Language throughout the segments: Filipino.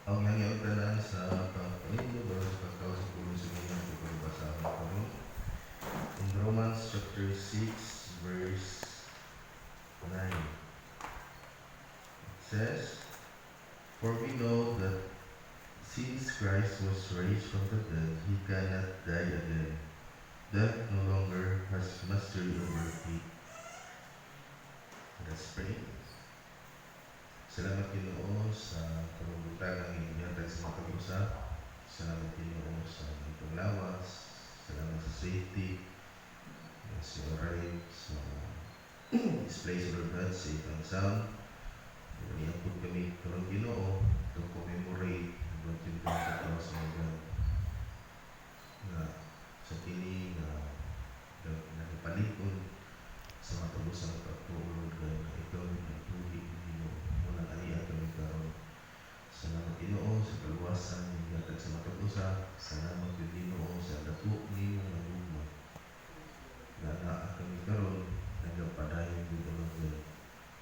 Ang nangyayang tanan sa pagpanindo ba sa pagkaw sa pulong sa ganyan sa pagbasahan ko in Romans chapter 6 verse 9 it says, "For we know that since Christ was raised from the dead, he cannot die again. Death no longer has mastery over him." Let's pray. Salamat Ginoo sa kabubutan ng inyong sa mga pag-usap. Salamat Ginoo sa itong lawas. Salamat sa safety. Si Oray sa display sa Lord God sa itong sound. Iniapod kami karong Ginoo to commemorate ang 20,000 sa mga God na sa kini na nakipalikon sa mga pag-usap pagtuulog na ikaw na tuwig Ginoo muna kaniya kami karon. Salamat Ginoo sa kaluwasan ng gatag sa mga pag-usap. Salamat Ginoo sa dako nimo nga luma na naa kami karon nagapadayon dito lang.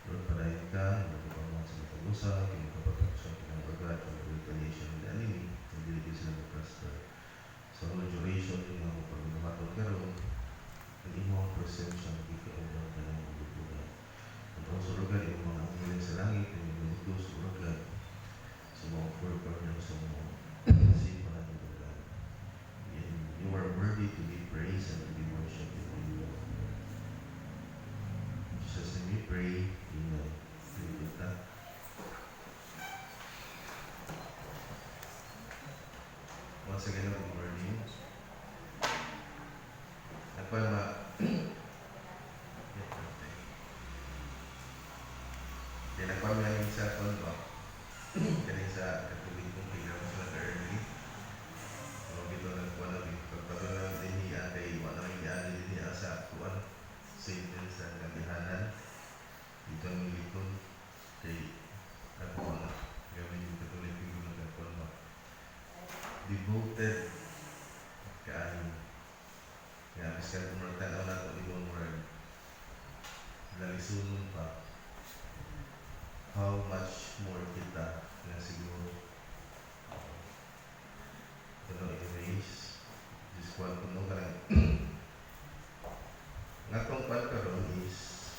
Lord, padayon ka, nagpapaman sa mga pag-usap, kinakapatraksyon, kinakabagat, ang retaliation ng enemy, hindi sila mag-prosper. Sa whole duration ng mga pag-umatot karon, ang imong presensya magkikaubang ka ng mabubugan. Ang pangsurugan, yung mga angilan sa langit, yung mga surugan, sa mga purpose sa mga sipahan ng God. You are worthy to be praised and to be worshipped in you. In Jesus' name we pray. Amen. Good na. Once again, good morning. Nagpama namin sa kondo. Kaya sa katulig kong kailangan sa early. Kung ito nagpuan namin, pagpatulang din niya kay wala namin niya niya sa akuan. Sentence sa kalihanan. Dito ang likod kay ako na gawin yung katulig kong nagpuan mo. Devoted kaayon. Nga, miskan kung magtanaw na ito ibang word. Nalisunod pa. How much more kita na siguro anyways just want to know ka lang nga itong pagkaroon is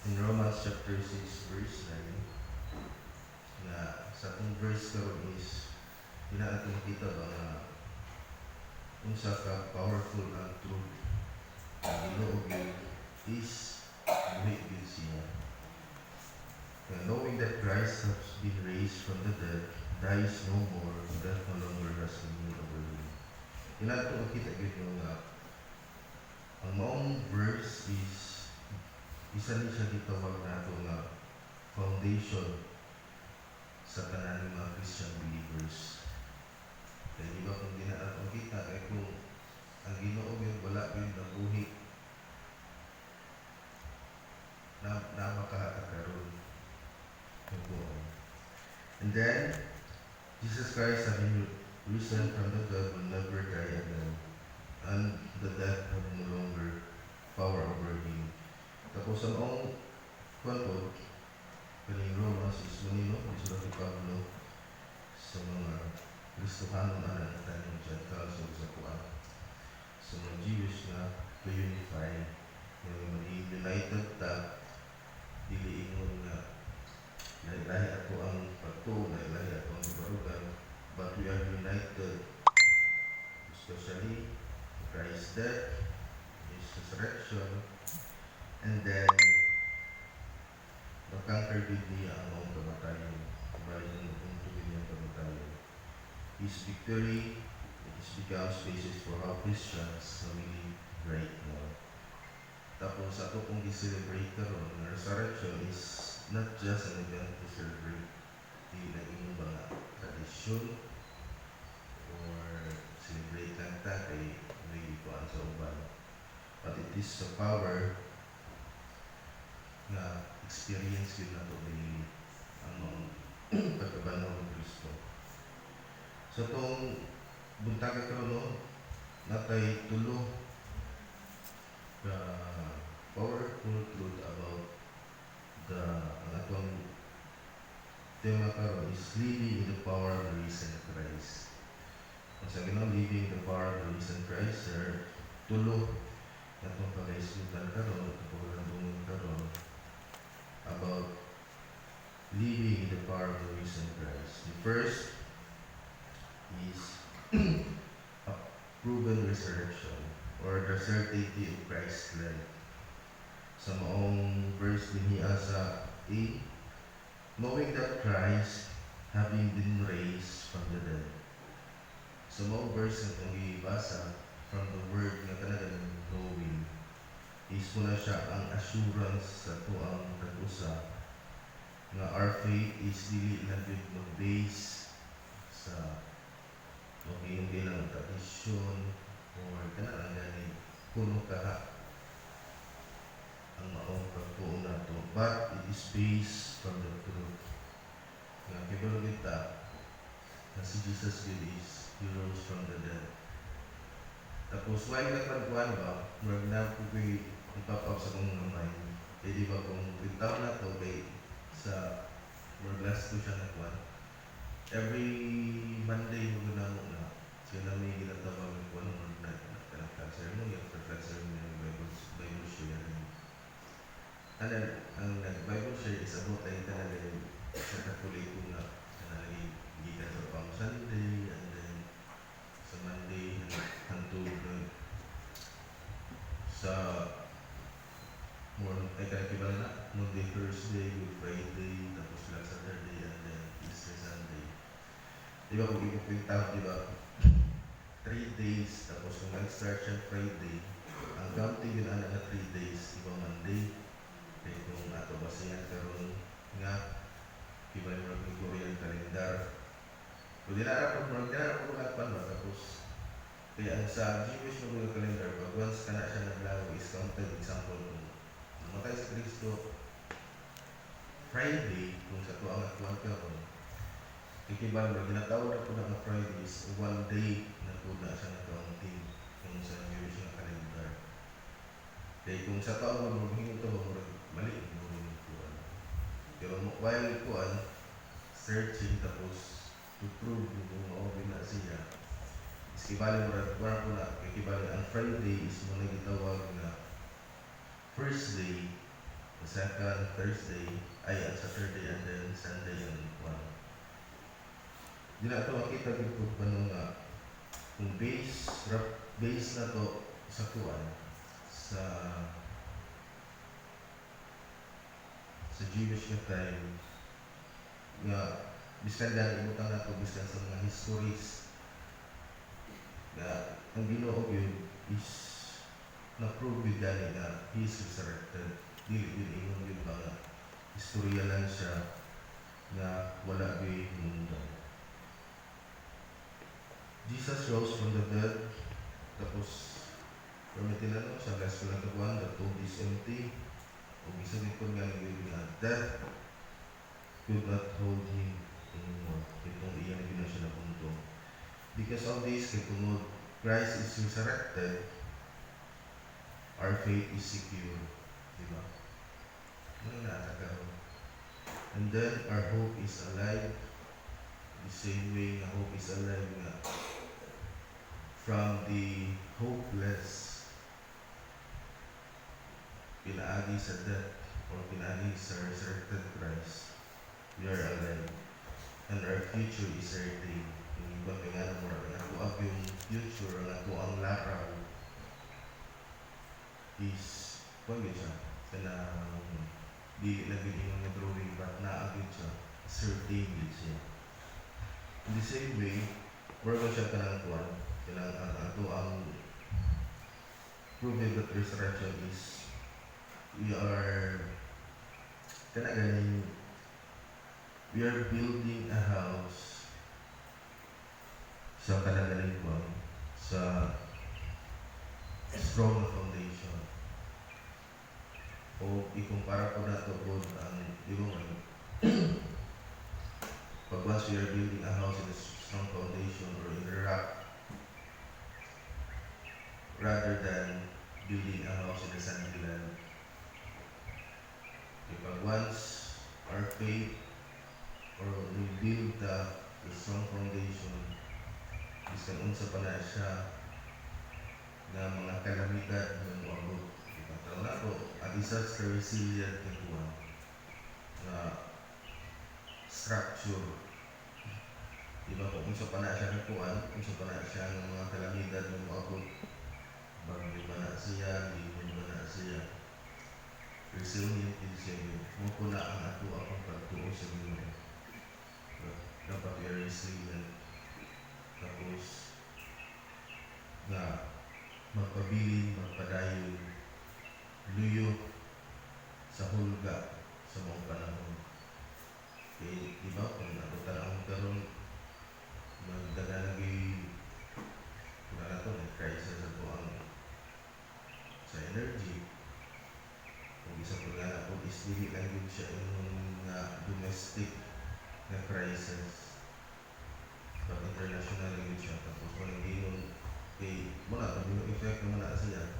in Romans chapter 6 verse 9 na sa itong verse karoon is hinaat makita ba nga kung sa ka powerful ang truth ang Ginoo is buhay din siya. Knowing that Christ has been raised from the dead, dies no more, death no longer has dominion over him. Kailangan ito makita yun nga ang maong verse is isa rin siya gitawag na ito nga foundation sa tanan ng mga Christian believers. Kaya di ba kung di na natin makita, kaya kung ang Ginoo yun, wala yun na buhi na makakakaroon. And then, Jesus Christ having risen from the dead will never die again, and the death have no longer power over him. Tapos ang kwento, kaning Romans is manino, isulat ni Pablo sa mga Kristohanon na nanatan ng Gentiles sa kuwan. Sa mga Jewish na to-unify, yung maging united ta, dili ingon nga nailahi ako ang pagto, nailahi ako ang barugan, but we are united, especially Christ's death, His resurrection, and then nakanker din niya ang mga kamatayon, balik ng tugin niyang kamatayon. His victory, it has become spaces for how Christians really right now. Tapos ako kung i-celebrate karon, ang resurrection is not just an event to celebrate. Di naging mga tradisyon or celebrate lang ta kay may ikuan sa uban. But it is a power na experience yun na ito ang pagkabanaw ng Kristo. So itong buntagan karon natay tulo the powerful truth about ang atong tema karon is living in the power of the risen Christ. Kung sa ginang living in the power of the risen Christ, sir, tulo na itong pag-aislutan karon, itong pag-alandungan karon, about living in the power of the risen Christ. The first is a proven resurrection or the certainty of Christ's life. Sa maong verse din niya sa A, knowing that Christ, having been raised from the dead. Sa maong verse na itong ibasa from the word na talagang knowing is muna siya ang assurance sa ito ang nag-usa nga our faith is dili lang yun mag-base sa yung ilang tradisyon or kanang gani kuno ka ang maong pagtuon nato, but it is based from the truth nga kibalo kita na si Jesus is He rose from the dead. Tapos why nagpagkuhan ba murag na ko ko'y ipapaw sa kong namay kaya di ba kung ritaw na to kay sa murag last ko siya nagkuhan every Monday mo ginamo na sila may ginatawag ng kuhan murag na cancer mo yung after cancer mo yung Bible share. And then, ang Bible share is about ay talaga sa Katoliko na nalagay gita sa pang Sunday and then sa Monday hantod sa ay kakibala na Monday, Thursday, Good Friday, tapos lang Saturday and then Easter Sunday. Di ba kung ipupintaw, di ba 3 days, tapos kung nag-start siya Friday, ang counting yun na 3 days, di ba Monday, kaya kung ato basihan karon nga iba yung Gregorian calendar. Kung dinarap ko nagpan ba tapos kaya ang sa Jewish Gregorian calendar pag once ka na siya naglago is counted example kung namatay sa Kristo Friday kung sa tuwang at tuwang karon kikibang na ginatawag ko na Friday is 1 day na po na siya na-counting kung sa Jewish na calendar. Kaya kung sa taon mo maghingi ito mali mo rin kuhan. Pero while kuhan, searching tapos to prove kung maubin na siya. Is kibali mo rin ko na, kibali ang Friday is mo nagitawag na first day, the second Thursday, ay ang Saturday and then Sunday and kuhan. Di na ito makita dito pa nung kung base na to sa kuhan, sa Jewish na time nga biskan dahil ibutang nato biskan sa mga histories nga ang Ginoo yun is na-prove yun gani na He is resurrected. Dili ingon yun ba nga istorya lang siya nga wala yun mundo. Jesus rose from the dead tapos pamitin na no sa gospel ng Tuhan, the tomb is empty. Kung isang ito nga nagiging death could not hold Him anymore. Itong iyan na siya na punto. Because of this, kung Christ is resurrected, our faith is secure. Diba? Ano naatagaw? And then, our hope is alive. The same way na hope is alive nga. From the hopeless pinaagi sa death or pinaagi sa resurrected Christ, we are alive and our future is certain. Yung iba kaya na mura na ako yung future na ako ang laraw is pwede siya kaya di lagi yung drawing but naagit siya certain siya. In the same way, wala siya kanang kuwan kailangan ato ang proving that resurrection is we are building a house sa kanagaling ko sa strong foundation o ikumpara ko na ito po ang pag once we are building a house in a strong foundation or in a rock rather than building a house in a sandy land. Pag once our faith or build the strong foundation bisan unsa pa na siya nga mga kalamidad nga moabot. Ipataw na ko ang isa sa resilient nga kuwan nga structure. Diba kung unsa pa na siya nga kuwan, unsa pa na siya nga mga kalamidad nga moabot, bagyo ba na siya, libon ba na siya, resilient din siya yun. Mo po na ang ato akong pagtuo sa Ginoo. Dapat i-resilient. Tapos na magpabilin, magpadayon, luyo sa hulga sa mga panahon. Kaya diba kung nabutan ang karon magdagalagi kung na ito, nag-crisis sa buang sa energy. Kung isa po nga na po is dili lang yun siya yung domestic na crisis. But international lang yun siya. Tapos walang ginon kay muna, kung yung effect naman na siya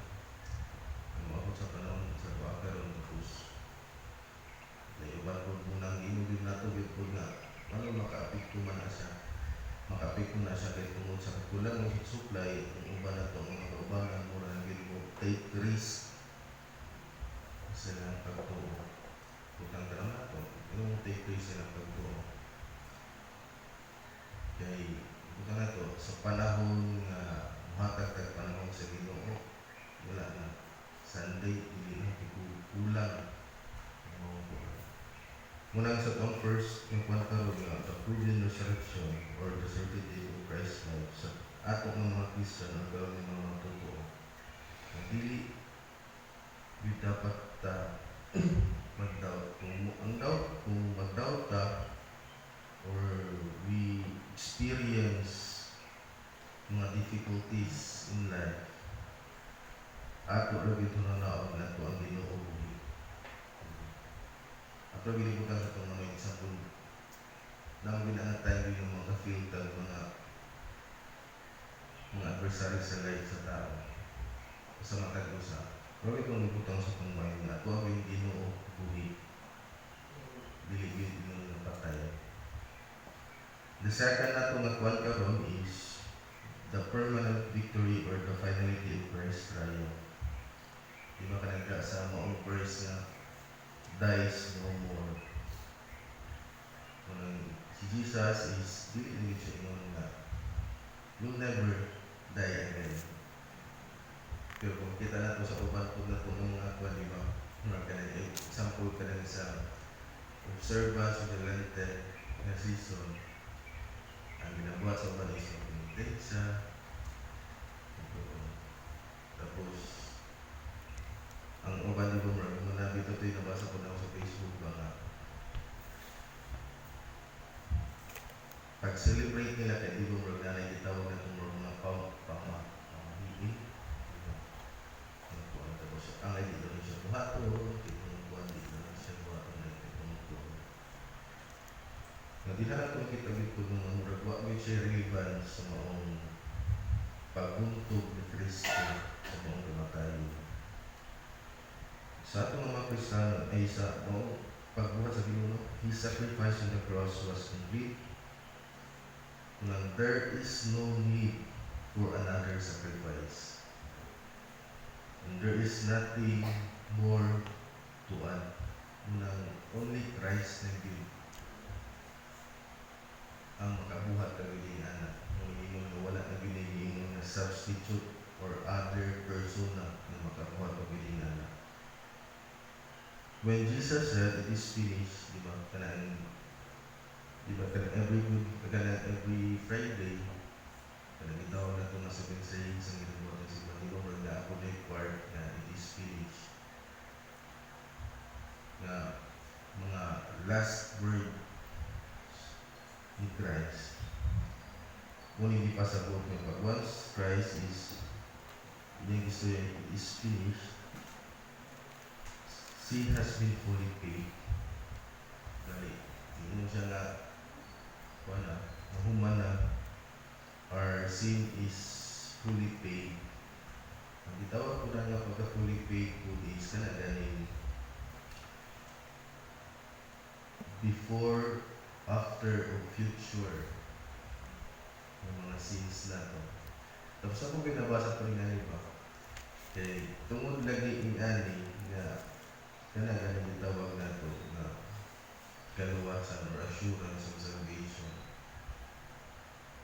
umabot sa panahon sa buang karon. Tapos may iba po munang ginon din na ito po na ano maka-apekto man na siya. Maka-apekto na siya kay tungkol sa kulang ng supply ang uban na ito, mga kaubanan mo na naging mo take risk silang pagtuo. Butang ka na ito, yung take risk silang pagtuo. Kaya butang na ito, sa panahon nga muhatag kag panahon sa Ginoo, wala na. Sunday, hindi na kulang. Muna sa itong first, yung pagkaroon nga, the proven resurrection or the certainty of Christ's life sa atong mga Christian ang karoon ng mga totoo. Hindi dapat mag-doubt. Kung mag-doubt ka or we experience mga difficulties in life, ato rin ito na naon na ito ang Ginoo. Ato gilibutan sa itong mga example nang binaantay yung mga filter, mga adversary sa life sa tao sa matag-usa. Pero itong nibutang sa itong mind na ito ang Ginoo buhi. Diligid yung patay. The second na itong nagkuhan karon is the permanent victory or the finality of Christ's triumph. Di ba kanagda sa maong verse na dies no more. Si Jesus is dili siya ingon na you'll never die again. Pero kung kita nato sa uban po na ng mga kuwan, di ba? Mga kanang example ka lang sa observance of the Lenten na season. Ang ginabuhat sa uban is penitensya. Tapos ang uban di ba muna dito ito yung nabasa ko na ako sa Facebook ba nga pag-celebrate nila kaya di ba muna na itawag na itong mga pamahigin. Tapos ang ay dito rin siya buhato, itong buwan dito rin siya buhato na itong buwan. Di na itong kita dito ng mga muragwa may siya relevant sa maong pagbuntog ni Kristo sa maong kamatayon. Sa atong mga Kristiyano ay sa pagbuhat sa Ginoo, His sacrifice on the cross was complete. There is no need for another sacrifice. And there is nothing more to add. Only Christ na gid ang makabuhat kag anak. Ang wala na ginigiingong na substitute or other persona na makabuhat kag anak. When Jesus said, it is finished, di ba, kanang every Friday, kanang itawag na ito na 7 sayings ang ginagawa ng si Manilo, or na ako na part na it is finished. Na mga last word ni Christ. Kung hindi pa sabot niya, but once Christ is, yung istorya, it is finished, sin has been fully paid. Dali, hindi siya na mahuman na our sin is fully paid. Ang itawag ko na nga pagka fully paid po is kana ganin before after o future ng mga sins na to. Tapos ako binabasa ko rin ani ba? Kay tungod lagi in ani nga kanang gitawag nato na kaluwasan or assurance of salvation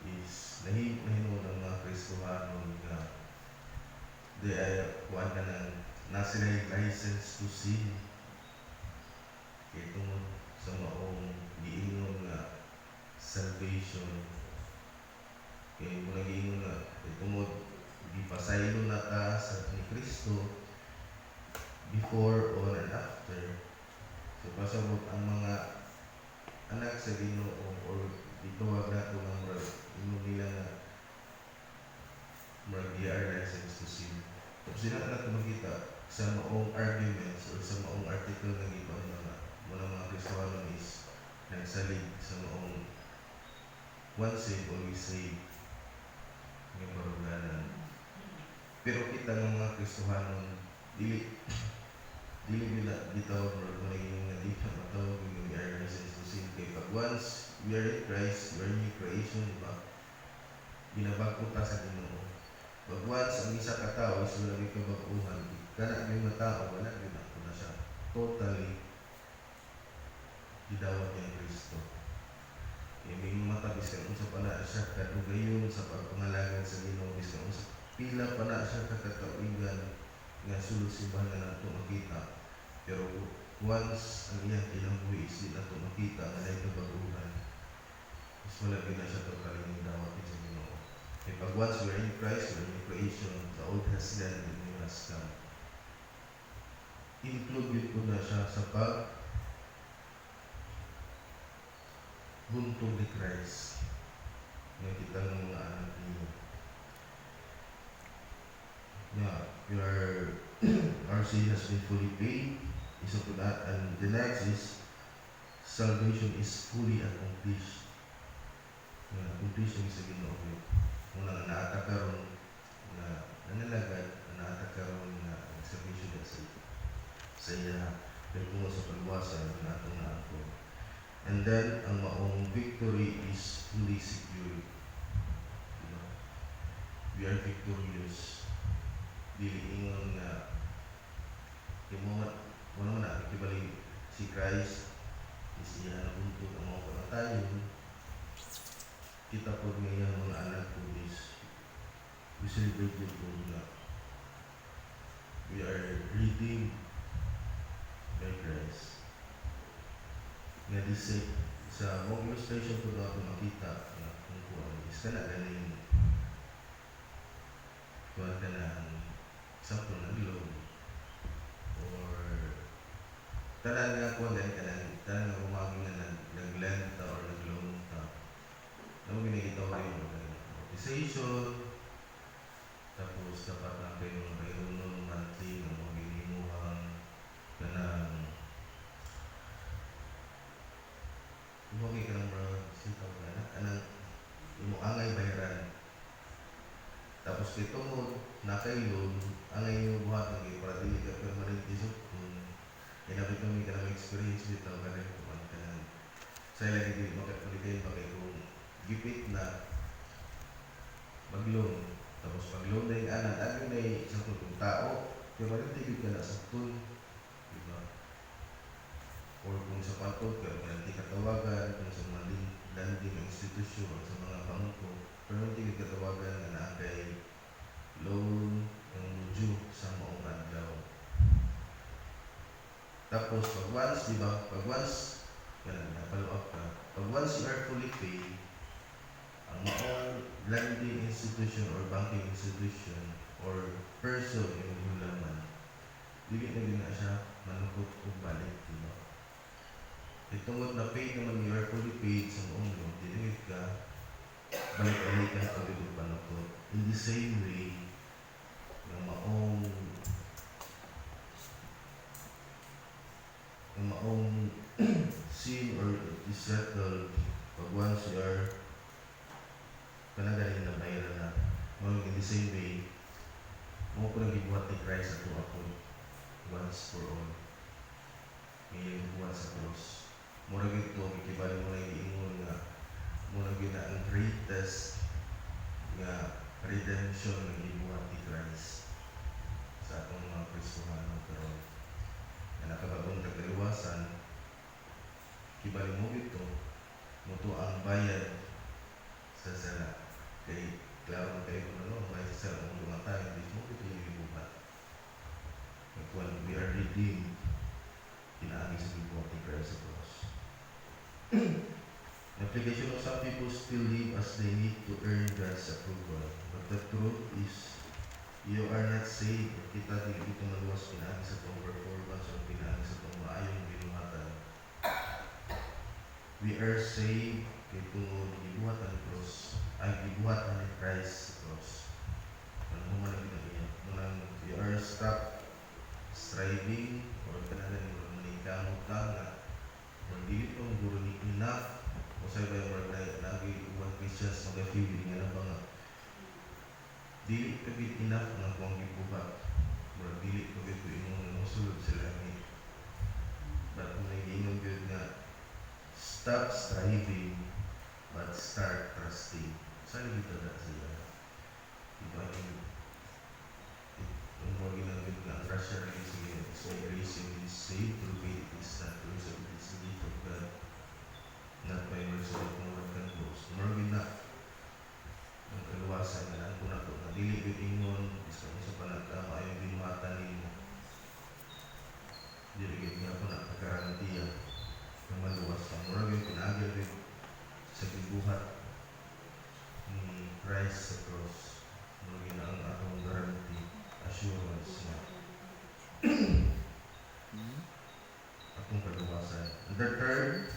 is nahimo ng mga Kristohanon nga di ay kuan ka ng nasa license to sin. Kaya tungod sa maong giingon nga salvation, kaya mula giingon nga kaya tungod gipasaylo na ta sa ni Kristo before or and after. So pasabot ang mga anak sa Ginoo or gituwag nato nga murag ingon nila nga murag they are licensed to sin. Tapos sila na makita sa maong arguments or sa maong article na gipang mga Kristohanon is nagsalig sa maong once saved, always saved ng maruganan. Pero kita ng mga Kristohanon dili nila bitawag or kung naging nga di ka matawag yung we are licensed to sin. Kaya pag once we are in Christ, we are new creation, diba? Binabago ta sa Ginoo. Pag once ang isa ka tao is wala may kabaguhan, kana may mga tao, wala din ako na siya. Totally gidawat niya Kristo. May mata biskan unsa pa na siya kadugayon sa pagpangalagan sa Ginoo, biskan unsa pila pa na siya kakatawigan nga sulod simbahan na nato makita. Pero once ang iyang kinabuhi is di nato makita nga dahil kabaguhan, is wala din na siya totally gidawat niya sa Ginoo. Kaya pag once we are in Christ, we are in creation, the old has gone, the new has come. Include ko na siya sa buntog ni Christ na kita ng mga anak niyo. Our sin has been fully paid, is up to that, and the next is salvation is fully accomplished. Accomplished yung sa Ginoo. Muna naata karon na nanalagad, naata karon na salvation na sa iya kaya tungo sa pagwasan na atong naako. And then ang maong victory is fully secured. We are victorious. Dili ingon nga mo naman na ikibalik si Christ is iya na buntog ang mga kamatayon. Kita po ngayon mga anak ko is we celebrate yung po na we are redeemed by Christ. Nga disay sa mga illustration po na ito makita na kung kuwan is ka na galing kuwan ka na example ng globe or tanan nga kuwan tanan nga umagin na naglenta or naglonta. Ano ginigitaw kayo amortization, tapos dapat lang kayo ng bayunon, monthly, ng mga ginimuhang kanang umagin ka ng mga sitaw ka kanang imuangay bayaran. Tapos kito mo, nakailon, angay yung buhat ng kayo para dili ka permanent isip kung inabit kami ka ng experience dito ka rin kuman ka ng sa ilagi din makapalitin ba kayo kung gipit na mag-loan. Tapos pag-loan na yung anak, ano na yung isang kung tao, kaya marintigid ka na sa tun. Diba? Or kung sa patod, kaya marintig katawagan, kung sa mga landing institusyon, sa mga bangko, pero marintigid katawagan na naakay loan ng due sa maong adlaw. Tapos pag once, diba? Pag once, yan, napalo up ka. Pag once you are fully paid, ang maong lending institution or banking institution or person yung hulaman, dili na din na siya manukot o balik, diba? Itungod na paid naman you are fully paid sa maong loan, dili ka balik-balik ka na pag-ibig panukot. In the same way, yung maong sin or is settled pag once you are kanagaling na bayaran na in the same way mo ko nang gibuhat ni Christ ato ako once for all ngayon buhat sa cross mura gid to gikibali mo na giingon nga mura gid na ang greatest nga redemption nga gibuhat ni Christ sa atong mga Kristohano karon. Nga nakabagong kagaliwasan, kibali mo gid to muto ang bayad sa sala. Kay klaro kayo kung ano, ang bayad sa sala kung lumatay, hindi mo gid yung gibuhat. When we are redeemed, pinaagi sa gibuhat ni Christ sa cross. The application of some people still live as they need to earn God's approval. But the truth is, you are not saved. Kita dili ito maluwas pinaagi sa itong performance o pinaagi sa itong maayong binuhatan. We are saved kay tungod gibuhat ang cross, ay gibuhat ni Christ sa cross. Ano man ang ginagawa? Munang you are stop striving or kanalan mo manigamot ka nga hindi ito ang guro ni enough o sa iba yung lagi uwan Christians mag-feeling nga na ba nga dili ka bit enough nga kung gibuhat or dili ka bit yung musulod sila ni but kung nag-iinom yun nga stop striving but start trusting. Saan dito na siya? Diba yung mga ginagod nga ang Russia is by grace you is saved through faith is not through so it is the gift of God not by works so that no one can boast. Marami na ang kaluwasan na lang po na ito na dili yung ingon is kami sa panagkama yung binuhatan ninyo dili nga po na nagkarantiya ng maluwas ang marami yung pinagil rin sa gibuhat ni Christ sa cross. Marami na ang atong guarantee assurance na atong kaluwasan. And the third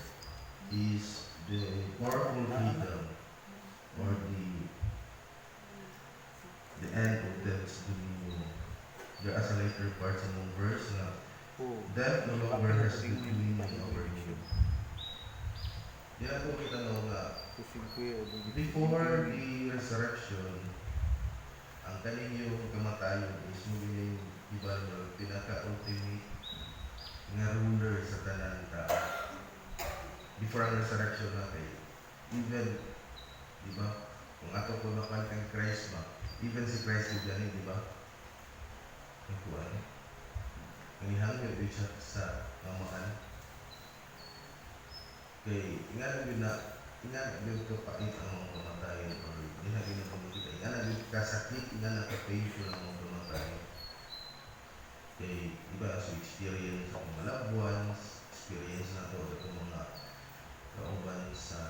is the powerful freedom or the end of death's dominion. There are some later parts in the verse na death no longer has the dominion over you. Yan ako kita nga before the resurrection ang kaninyong kamatayon is moving ibang pinaka-ultimate nga ruler sa tanan tao. Before ang resurrection natin, even, di ba, kung ato ko naman kang Christ ba, even si Christ yung ganin, di ba? Ang kuwan. Ang ihangyo din siya sa mamaan. Kaya, ingat yun kapait ang mga kamatayon or ingat yun ang pamukita. Ingat yun kasakit, ingat na ka-painful ang mga kamatayon. Kaya, iba so experience sa mga loved ones, experience na ito sa mga kauban sa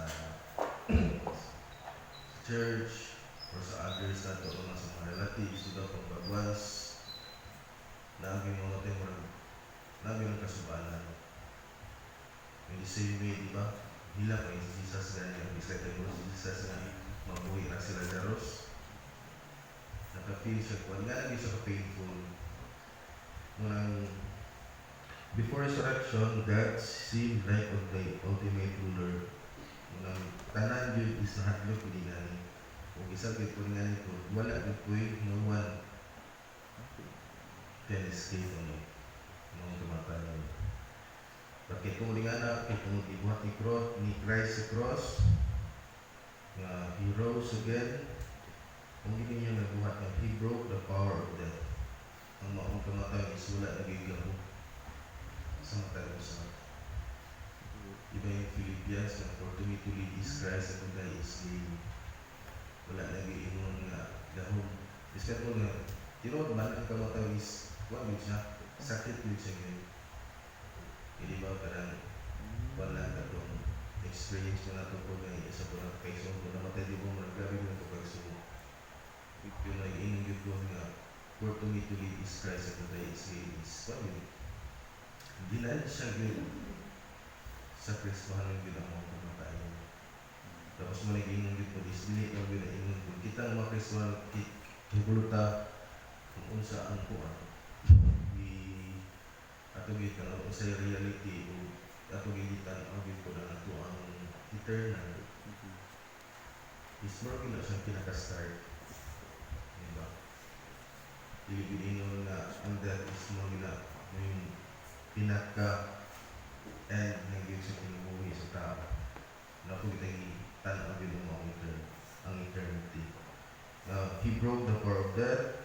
church or sa others na ito sa mga relatives, diba, pagbagwas, namin mga temor, namin ang kasubanan. In the same way, diba, hila pa yung si Jesus ganyan, ang isa tayo si Jesus na mabuhi na sila Jaros. Naka-feel siya, kung nga naging siya ka-painful, before resurrection, God seemed like the ultimate ruler. Tanan yun is nahadlok ko din nga. Kung isa ko nga nito, wala din po no one can escape on it. Nung tumatanan. Bakit kung nga na, kung ibuhat ni Christ sa cross, na He rose again, kung hindi niya nagbuhat na He broke the power of death. Ang maong kamatay is wala nagigamo sa matalusan. Iba yung Philippians na for to me to lead is Christ and to die is gain. Wala nagiingon nga gahom. Iskat mo nga, tinod man ang kamatay is what yun siya? Sakit yun siya ngayon. Hindi ba parang wala na itong experience mo na ito po na isa po na kaysa mo namatay di mo grabe mo ito kagsumo. Yung nag-iingon yun ko nga for to me to live is Christ and to die is gain is what yun? Ginaan siya yun sa Kristohan ng bilang mga kamatayan. Tapos mo nag-iingon yun po is dili ka yun na-ingon po. Kita ang mga Kristohan kibuluta kung unsa ang kuwan. Ato gid ka ang unsay reality o ato gigitan ang gid ko na ato ang eternal. Is more na siyang pinaka-start. Diba? Dili-ingon na ang death is more na yung pinaka and naging sa kinabuhi sa tao. Na kung itay tanaw din mo ang eternity. He broke the power of death.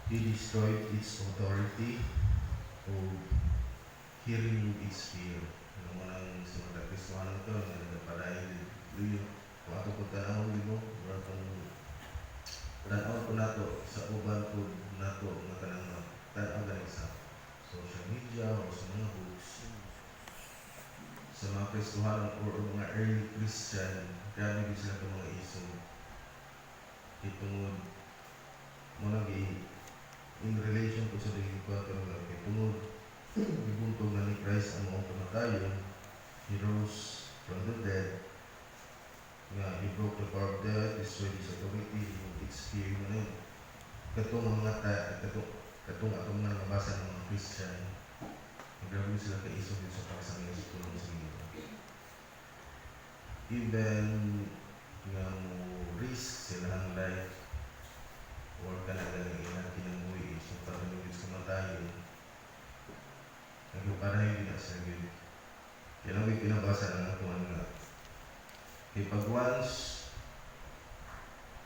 He destroyed its authority. O he removed its fear. Ano mo nang sumunod Kristohanan ito, nagpadayin din. Kung ato po tanaw din mo, tanaw po nato sa uban po nato nga kanang tanaw galing sa social media o sa mga books. Sa mga Kristohanan o mga early Christian, grabe din sila itong mga iso. Itungod mo nang in relation ko sa dating kwento ng itungod ibuntog na ni Christ ang mga kamatayon. He rose from the dead. He broke the power of death, destroyed his authority, its fear mo na yun. Katong atong mga nabasa ng mga Christian, grabe sila kaisog din sa pagsangin sa tulong sa Ginoo. Even nga mo risk silang life or kanagalang ilang kinabuhi sa pagkalulis kamatayon, nagpaparahin din na sa Ginoo. Yan ang pinabasa ng ito nga. Kaya pag once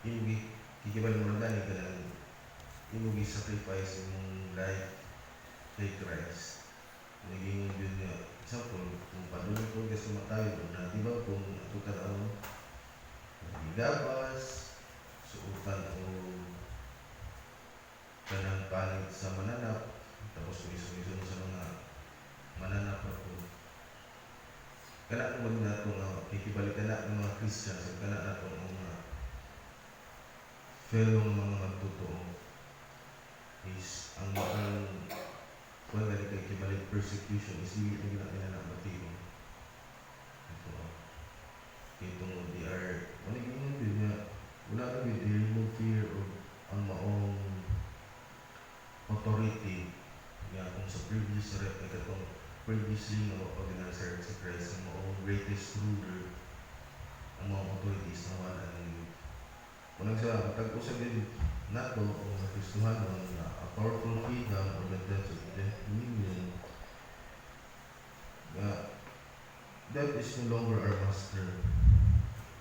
inuwi, kikibali mo na gani ka ng inuwi sacrifice yung life kay Christ. Naging yun nga, example, kung panunin ko kasi matayo, na diba kung ito tanaw, nagigabas, suutan o kanang panig sa mananap, tapos kumiso-miso sa mga mananap na po. Kana ko na ito nga, kikibalik na ng mga Christian, so kana na ito ang mga fellow mga magtotoo is ang kung nga kay kibalik persecution is hindi na kinanamatibo. Ito. Itong they are, maniging din niya, wala ka din, they remove fear of ang maong authority nga kung sa previous previously na pag-inasar sa Christ ang maong greatest ruler ang mga authorities na wala ng unang sa tag-usap din nato o sa Kristohanon na a powerful freedom or the death of death dominion. Death is no longer our master.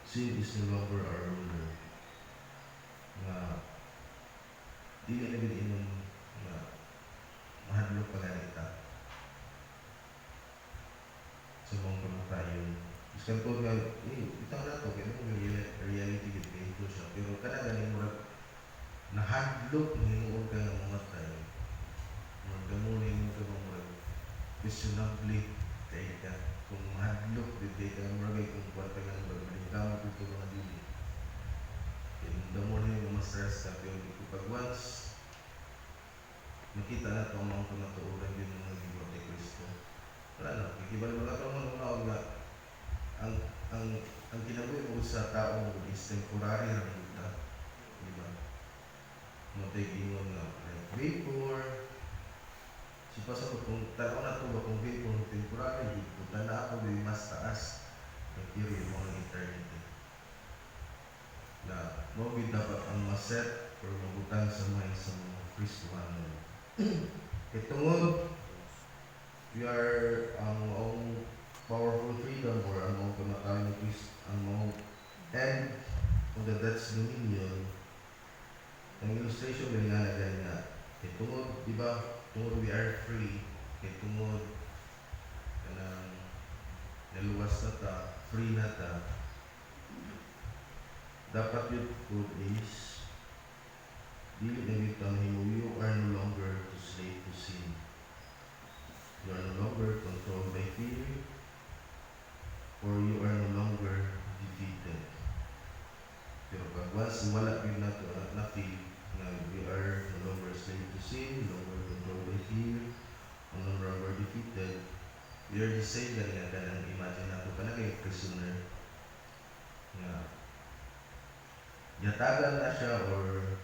Sin is no longer our ruler. Dili na inom na mahadlok pa ganita sa mga kamatayon. Iskan po nga, itang nato, kaya mo reality ito siya. Pero kanagaling mo nahadlok hinuon ka ng mga tayo. Magdamunin mo ka mga questionably kaya ka. Kung mahadlok, kaya ka maragay kung kwata nga ng bagay ito mga dili. Kaya magdamunin mo ma-stress ka. Pero pag once nakita na ito ang mga kamatuuran din ng mga libro ni Kristo. Wala na, kikibali mga ito mga nga ang kinabuhi mo sa tao is temporary na kita. Diba? Matay-ingon nga, like vapor. Sipa sa kung tanaw na ito ba kung vapor, temporary, kung tanda ako ba mas taas, ang theory mo ng eternity. Na, mabit dapat ang maset or mabutang sa mga isang Kristohanon. Itungod, we are ang powerful freedom or ang kamatayon ni Christ, ang end of the death's dominion. Ang illustration din nga na ganyan nga. Itungod, di ba? Tungod we are free. Itungod, kanang naluwas na ta, free na ta. Dapat yun good is dili na bitang you are no longer to slave to sin. You are no longer controlled by fear, or you are no longer defeated. Pero pag once wala yun na feel na we are no longer slave to sin, no longer controlled by fear, no longer defeated, we are the same lang nga kanang imagine nato ka na kay prisoner nga yatagan na siya or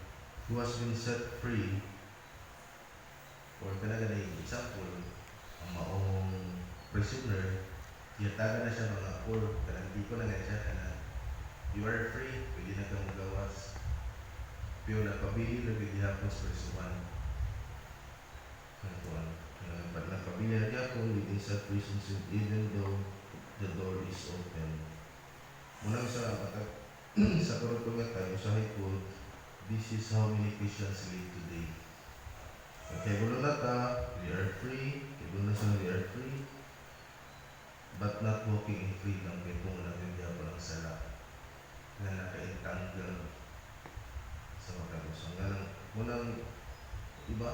who has been set free or kanang example ang maong prisoner yatagan na siya mga or kanang di ko na nga siya kanang you are free, pwede na kang magawas pero napabili na pwede hapon sa prisuhan kanang pag nagpamilya gyapon within sa prison even though the door is open. Muna sa sa karong nga tayo sa high court, this is how many Christians live today. Okay, bulo na ta, we are free, kaya na sa we are free, but not walking in freedom kaya kung natin gyapon ang sala na naka-entangle sa makalusang. Ganang munang iba,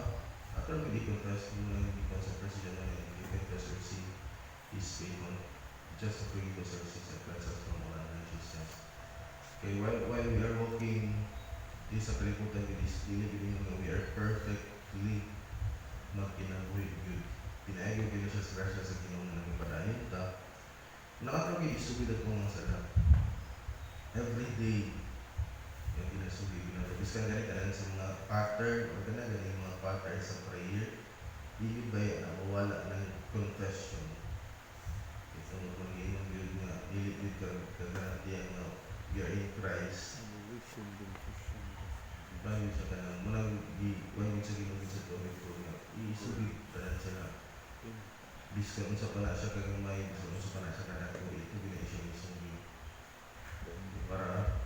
after mag-confess, munang i-confess sa President na i-confess or see His faithful, just to forgive us our sins and cleanse us from all unrighteousness. Okay, while we are walking this sa kalibutan with this dinig nga we are perfectly magkinabuhi good. Pinaayos kaya siya sa grasya sa Ginoo nga nagpadayon ta. Nakatawag isugid at mga sala. Every day yung ginasugid ginasugid. Kasi ganit alam sa mga pattern o ganang mga pattern sa prayer. Hindi ba na mawala ng confession? Ito mo kung ginong yun nga nilipid ka kagarantiyan nga we are in Christ. Bayo sa kanang munang one week sa ginong sa tubig ko nga iisugid tanan sila. Biskon sa pala siya kagamay, biskon sa pala siya kanako ito binay siya isugid. Para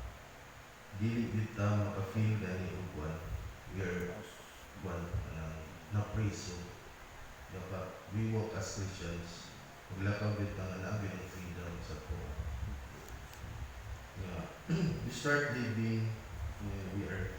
dili kita maka-feel gani og kuan we are one na preso. Dapat we walk as Christians. Paglakaw kita nga nabi ng freedom sa ko. Yeah. We start living we are